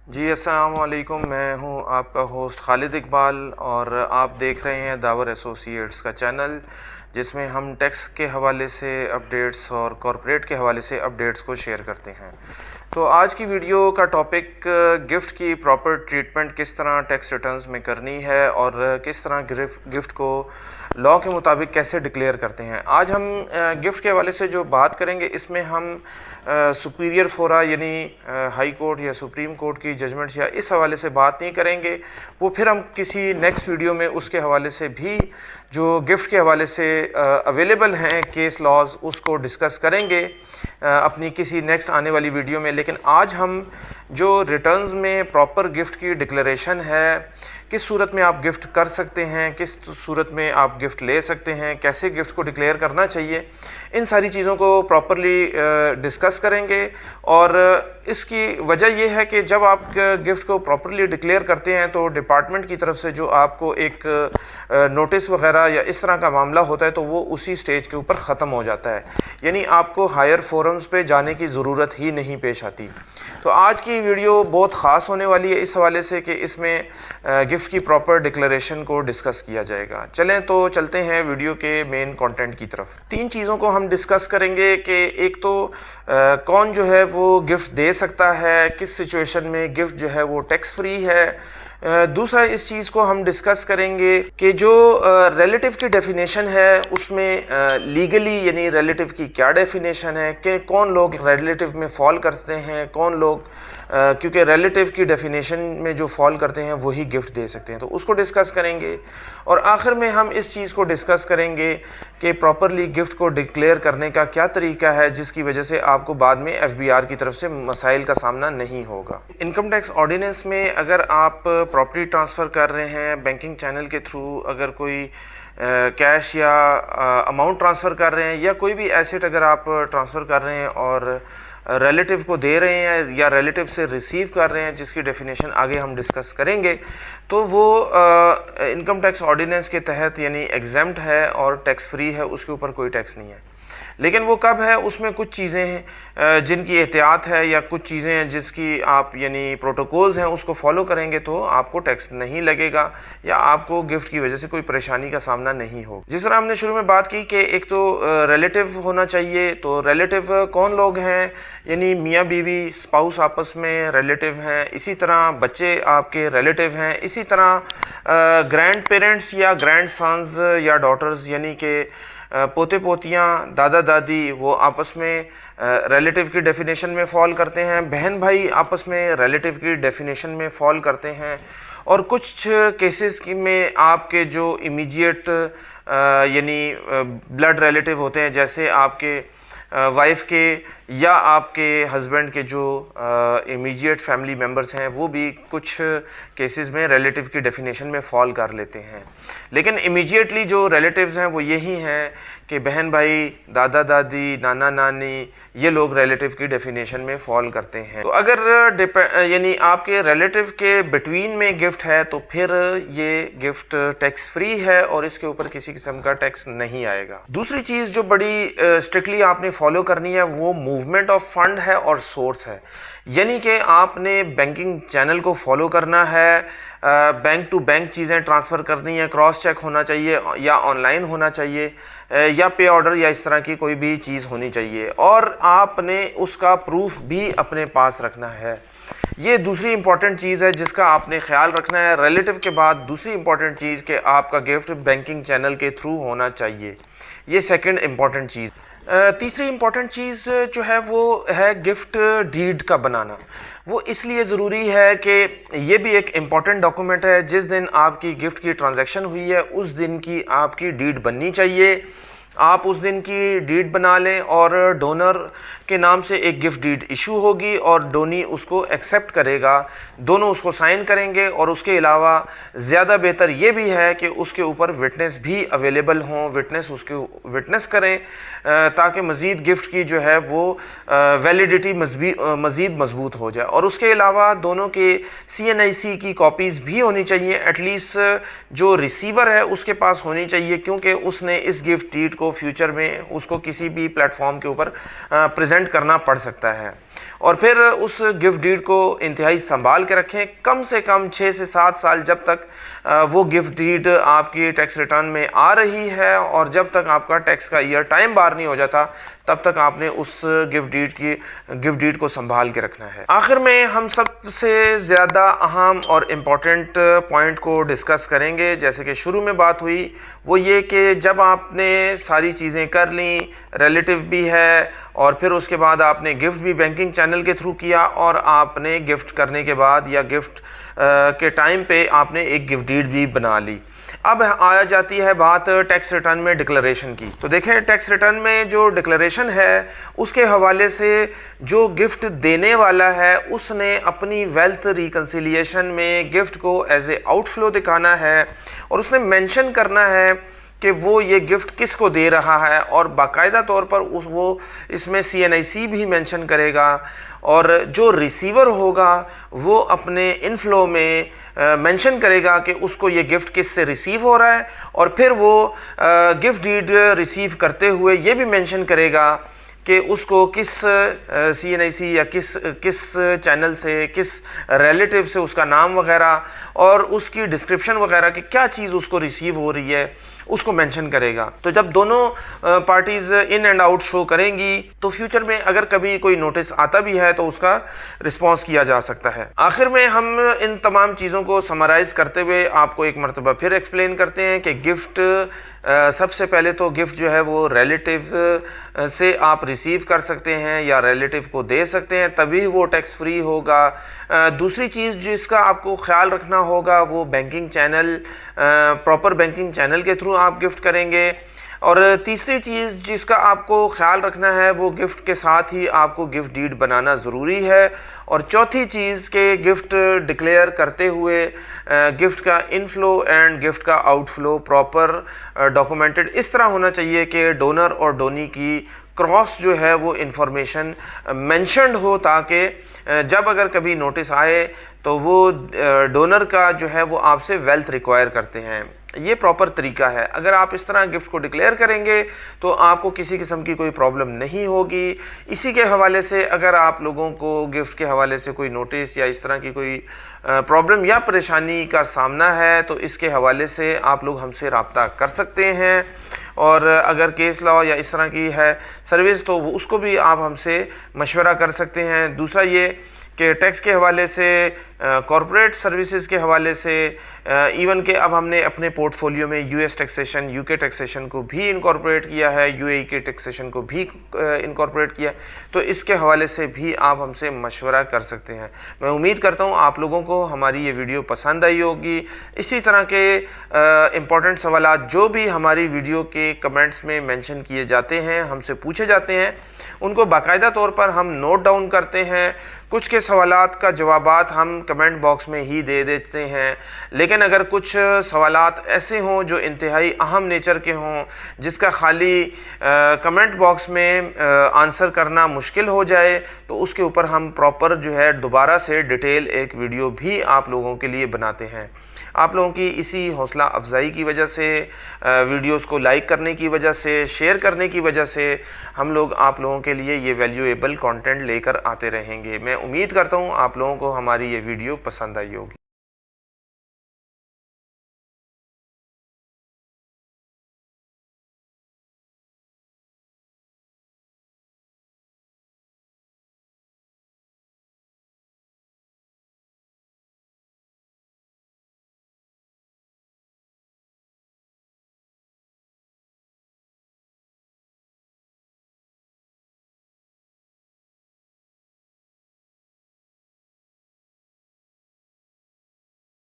جی السلام علیکم، میں ہوں آپ کا ہوسٹ خالد اقبال اور آپ دیکھ رہے ہیں داور ایسوسیٹس کا چینل، جس میں ہم ٹیکس کے حوالے سے اپڈیٹس اور کارپوریٹ کے حوالے سے اپڈیٹس کو شیئر کرتے ہیں۔ تو آج کی ویڈیو کا ٹاپک گفٹ کی پراپر ٹریٹمنٹ کس طرح ٹیکس ریٹرنز میں کرنی ہے اور کس طرح گفٹ کو لاء کے مطابق کیسے ڈکلیئر کرتے ہیں۔ آج ہم گفٹ کے حوالے سے جو بات کریں گے، اس میں ہم سپیریئر فورا یعنی ہائی کورٹ یا سپریم کورٹ کی ججمنٹس یا اس حوالے سے بات نہیں کریں گے، وہ پھر ہم کسی نیکسٹ ویڈیو میں اس کے حوالے سے بھی جو گفٹ کے حوالے سے اویلیبل ہیں کیس لاز، اس کو ڈسکس کریں گے اپنی کسی نیکسٹ آنے والی ویڈیو میں۔ لیکن آج ہم جو ریٹرنز میں پراپر گفٹ کی ڈکلیریشن ہے، کس صورت میں آپ گفٹ کر سکتے ہیں، کس صورت میں آپ گفٹ لے سکتے ہیں، کیسے گفٹ کو ڈکلیئر کرنا چاہیے، ان ساری چیزوں کو پراپرلی ڈسکس کریں گے۔ اور اس کی وجہ یہ ہے کہ جب آپ گفٹ کو پراپرلی ڈکلیئر کرتے ہیں تو ڈپارٹمنٹ کی طرف سے جو آپ کو ایک نوٹس وغیرہ یا اس طرح کا معاملہ ہوتا ہے تو وہ اسی سٹیج کے اوپر ختم ہو جاتا ہے، یعنی آپ کو ہائر فورمز پہ جانے کی ضرورت ہی نہیں پیش آتی۔ تو آج کی ویڈیو بہت خاص ہونے والی ہے اس حوالے سے کہ اس میں گفٹ کی پراپر ڈکلیریشن کو ڈسکس کیا جائے گا۔ چلیں تو چلتے ہیں ویڈیو کے مین کنٹینٹ کی طرف۔ تین چیزوں کو ہم ڈسکس کریں گے کہ ایک تو کون جو ہے وہ گفٹ دے سکتا ہے، کس سچویشن میں گفٹ جو ہے وہ ٹیکس فری ہے۔ دوسرا اس چیز کو ہم ڈسکس کریں گے کہ جو ریلیٹیو کی ڈیفینیشن ہے اس میں لیگلی یعنی ریلیٹیو کی کیا ڈیفینیشن ہے، کہ کون لوگ ریلیٹیو میں فال کرتے ہیں، کون لوگ کیونکہ ریلیٹیو کی ڈیفینیشن میں جو فال کرتے ہیں وہی گفٹ دے سکتے ہیں، تو اس کو ڈسکس کریں گے۔ اور آخر میں ہم اس چیز کو ڈسکس کریں گے کہ پراپرلی گفٹ کو ڈکلیئر کرنے کا کیا طریقہ ہے جس کی وجہ سے آپ کو بعد میں ایف بی آر کی طرف سے مسائل کا سامنا نہیں ہوگا۔ انکم ٹیکس آرڈیننس میں اگر آپ پراپرٹی ٹرانسفر کر رہے ہیں بینکنگ چینل کے تھرو، اگر کوئی کیش یا اماؤنٹ ٹرانسفر کر رہے ہیں یا کوئی بھی ایسٹ اگر آپ ٹرانسفر کر رہے ہیں اور ریلیٹیو کو دے رہے ہیں یا ریلیٹیو سے ریسیو کر رہے ہیں، جس کی ڈیفینیشن آگے ہم ڈسکس کریں گے، تو وہ انکم ٹیکس آرڈیننس کے تحت یعنی ایگزمپٹ ہے اور ٹیکس فری ہے، اس کے اوپر کوئی ٹیکس نہیں ہے۔ لیکن وہ کب ہے، اس میں کچھ چیزیں ہیں جن کی احتیاط ہے یا کچھ چیزیں ہیں جس کی آپ یعنی پروٹوکولز ہیں اس کو فالو کریں گے تو آپ کو ٹیکس نہیں لگے گا یا آپ کو گفٹ کی وجہ سے کوئی پریشانی کا سامنا نہیں ہوگا۔ جس طرح ہم نے شروع میں بات کی کہ ایک تو ریلیٹیو ہونا چاہیے، تو ریلیٹیو کون لوگ ہیں، یعنی میاں بیوی اسپاؤس آپس میں ریلیٹیو ہیں، اسی طرح بچے آپ کے ریلیٹیو ہیں، اسی طرح گرینڈ پیرنٹس یا گرینڈ سنز یا ڈاٹرز یعنی کہ پوتے پوتیاں، دادا دادی، وہ آپس میں ریلیٹیو کی ڈیفینیشن میں فال کرتے ہیں، بہن بھائی آپس میں ریلیٹیو کی ڈیفینیشن میں فال کرتے ہیں۔ اور کچھ کیسز میں آپ کے جو امیجیٹ یعنی بلڈ ریلیٹیو ہوتے ہیں، جیسے آپ کے وائف کے یا آپ کے ہسبینڈ کے جو امیجیٹ فیملی ممبرز ہیں، وہ بھی کچھ کیسز میں ریلیٹیو کی ڈیفینیشن میں فال کر لیتے ہیں۔ لیکن امیجیٹلی جو ریلیٹیوز ہیں وہ یہی ہیں کہ بہن بھائی، دادا دادی، نانا نانی، یہ لوگ ریلیٹیو کی ڈیفینیشن میں فال کرتے ہیں۔ تو اگر یعنی آپ کے ریلیٹیو کے بٹوین میں گفٹ ہے تو پھر یہ گفٹ ٹیکس فری ہے اور اس کے اوپر کسی قسم کا ٹیکس نہیں آئے گا۔ دوسری چیز جو بڑی اسٹرکٹلی آپ نے فالو کرنی ہے وہ موومنٹ آف فنڈ ہے اور سورس ہے، یعنی کہ آپ نے بینکنگ چینل کو فالو کرنا ہے، بینک ٹو بینک چیزیں ٹرانسفر کرنی ہے، کراس چیک ہونا چاہیے یا آن لائن ہونا چاہیے یا پے آرڈر یا اس طرح کی کوئی بھی چیز ہونی چاہیے، اور آپ نے اس کا پروف بھی اپنے پاس رکھنا ہے۔ یہ دوسری امپورٹنٹ چیز ہے جس کا آپ نے خیال رکھنا ہے۔ ریلیٹیو کے بعد دوسری امپورٹنٹ چیز کہ آپ کا گفٹ بینکنگ چینل کے تھرو ہونا چاہیے، یہ سیکنڈ امپورٹنٹ چیز۔ تیسری امپورٹنٹ چیز جو ہے وہ ہے گفٹ ڈیڈ کا بنانا۔ وہ اس لیے ضروری ہے کہ یہ بھی ایک امپورٹنٹ ڈاکومنٹ ہے، جس دن آپ کی گفٹ کی ٹرانزیکشن ہوئی ہے اس دن کی آپ کی ڈیڈ بننی چاہیے۔ آپ اس دن کی ڈیڈ بنا لیں اور ڈونر کے نام سے ایک گفٹ ڈیڈ ایشو ہوگی اور ڈونی اس کو ایکسیپٹ کرے گا، دونوں اس کو سائن کریں گے۔ اور اس کے علاوہ زیادہ بہتر یہ بھی ہے کہ اس کے اوپر وٹنس بھی اویلیبل ہوں، وٹنس اس کے وٹنس کریں تاکہ مزید گفٹ کی جو ہے وہ ویلیڈیٹی مزید مضبوط ہو جائے۔ اور اس کے علاوہ دونوں کے CNIC کی کاپیز بھی ہونی چاہیے، ایٹ لیسٹ جو ریسیور ہے اس کے پاس ہونی چاہیے، کیونکہ اس نے اس گفٹ ڈیڈ کو فیوچر میں اس کو کسی بھی پلیٹ فارم کے اوپر پریزنٹ کرنا پڑ سکتا ہے۔ اور پھر اس گفٹ ڈیڈ کو انتہائی سنبھال کے رکھیں، کم سے کم 6 سے 7 سال جب تک وہ گفٹ ڈیڈ آپ کی ٹیکس ریٹرن میں آ رہی ہے اور جب تک آپ کا ٹیکس کا ایئر ٹائم بار نہیں ہو جاتا تب تک آپ نے اس گفٹ ڈیڈ کو سنبھال کے رکھنا ہے۔ آخر میں ہم سب سے زیادہ اہم اور امپورٹنٹ پوائنٹ کو ڈسکس کریں گے، جیسے کہ شروع میں بات ہوئی، وہ یہ کہ جب آپ نے ساری چیزیں کر لیں، ریلیٹیو بھی ہے اور پھر اس کے بعد آپ نے گفٹ بھی بینکنگ چینل کے تھرو کیا اور آپ نے گفٹ کرنے کے بعد یا گفٹ کے ٹائم پہ آپ نے ایک گفٹ ڈیڈ بھی بنا لی۔ اب آیا جاتی ہے بات ٹیکس ریٹرن میں ڈکلریشن کی۔ تو دیکھیں ٹیکس ریٹرن میں جو ڈکلریشن ہے اس کے حوالے سے جو گفٹ دینے والا ہے اس نے اپنی ویلتھ ریکنسیلیشن میں گفٹ کو ایز اے آؤٹ فلو دکھانا ہے اور اس نے مینشن کرنا ہے کہ وہ یہ گفٹ کس کو دے رہا ہے، اور باقاعدہ طور پر وہ اس میں CNIC بھی مینشن کرے گا، اور جو ریسیور ہوگا وہ اپنے انفلو میں مینشن کرے گا کہ اس کو یہ گفٹ کس سے ریسیو ہو رہا ہے، اور پھر وہ گفٹ ڈیڈ ریسیو کرتے ہوئے یہ بھی مینشن کرے گا کہ اس کو کس CNIC یا کس چینل سے، کس ریلیٹیو سے اس کا نام وغیرہ اور اس کی ڈسکرپشن وغیرہ کہ کیا چیز اس کو ریسیو ہو رہی ہے اس کو مینشن کرے گا۔ تو جب دونوں پارٹیز ان اینڈ آؤٹ شو کریں گی تو فیوچر میں اگر کبھی کوئی نوٹس آتا بھی ہے تو اس کا رسپانس کیا جا سکتا ہے۔ آخر میں ہم ان تمام چیزوں کو سمرائز کرتے ہوئے آپ کو ایک مرتبہ پھر ایکسپلین کرتے ہیں کہ گفٹ سب سے پہلے تو گفٹ جو ہے وہ ریلیٹیو سے آپ ریسیو کر سکتے ہیں یا ریلیٹیو کو دے سکتے ہیں، تبھی وہ ٹیکس فری ہوگا۔ دوسری چیز جس کا آپ کو خیال رکھنا ہوگا وہ banking channel, proper banking channel کے تھرو آپ گفٹ کریں گے، اور تیسری چیز جس کا آپ کو خیال رکھنا ہے وہ گفٹ کے ساتھ ہی آپ کو گفٹ ڈیڈ بنانا ضروری ہے، اور چوتھی چیز کہ گفٹ ڈکلیئر کرتے ہوئے گفٹ کا انفلو اینڈ گفٹ کا آؤٹ فلو پراپر ڈاکومنٹڈ اس طرح ہونا چاہیے کہ ڈونر اور ڈونی کی کراس جو ہے وہ انفارمیشن مینشنڈ ہو، تاکہ جب اگر کبھی نوٹس آئے تو وہ ڈونر کا جو ہے وہ آپ سے ویلتھ ریکوائر کرتے ہیں۔ یہ پراپر طریقہ ہے۔ اگر آپ اس طرح گفٹ کو ڈکلیئر کریں گے تو آپ کو کسی قسم کی کوئی پرابلم نہیں ہوگی۔ اسی کے حوالے سے اگر آپ لوگوں کو گفٹ کے حوالے سے کوئی نوٹس یا اس طرح کی کوئی پرابلم یا پریشانی کا سامنا ہے تو اس کے حوالے سے آپ لوگ ہم سے رابطہ کر سکتے ہیں، اور اگر کیس لاء یا اس طرح کی ہے سروس تو اس کو بھی آپ ہم سے مشورہ کر سکتے ہیں۔ دوسرا یہ کہ ٹیکس کے حوالے سے، کارپوریٹ سروسز کے حوالے سے، ایون کہ اب ہم نے اپنے پورٹ فولیو میں US ٹیکسیشن، UK ٹیکسیشن کو بھی انکارپوریٹ کیا ہے، UAE کے ٹیکسیشن کو بھی انکارپوریٹ کیا ہے، تو اس کے حوالے سے بھی آپ ہم سے مشورہ کر سکتے ہیں۔ میں امید کرتا ہوں آپ لوگوں کو ہماری یہ ویڈیو پسند آئی ہوگی۔ اسی طرح کے امپورٹنٹ سوالات جو بھی ہماری ویڈیو کے کمنٹس میں مینشن کیے جاتے ہیں، ہم سے پوچھے جاتے ہیں، ان کو باقاعدہ طور پر ہم نوٹ ڈاؤن کرتے ہیں۔ کچھ کے سوالات کا جوابات ہم کمنٹ باکس میں ہی دے دیتے ہیں، لیکن اگر کچھ سوالات ایسے ہوں جو انتہائی اہم نیچر کے ہوں، جس کا خالی کمنٹ باکس میں آنسر کرنا مشکل ہو جائے، تو اس کے اوپر ہم پراپر جو ہے دوبارہ سے ڈیٹیل ایک ویڈیو بھی آپ لوگوں کے لیے بناتے ہیں۔ آپ لوگوں کی اسی حوصلہ افزائی کی وجہ سے، ویڈیوز کو لائک کرنے کی وجہ سے، شیئر کرنے کی وجہ سے ہم لوگ آپ لوگوں کے لیے یہ ویلیویبل کانٹینٹ لے کر آتے رہیں گے۔ میں امید کرتا ہوں آپ لوگوں کو ہماری یہ ویڈیو پسند آئی ہوگی۔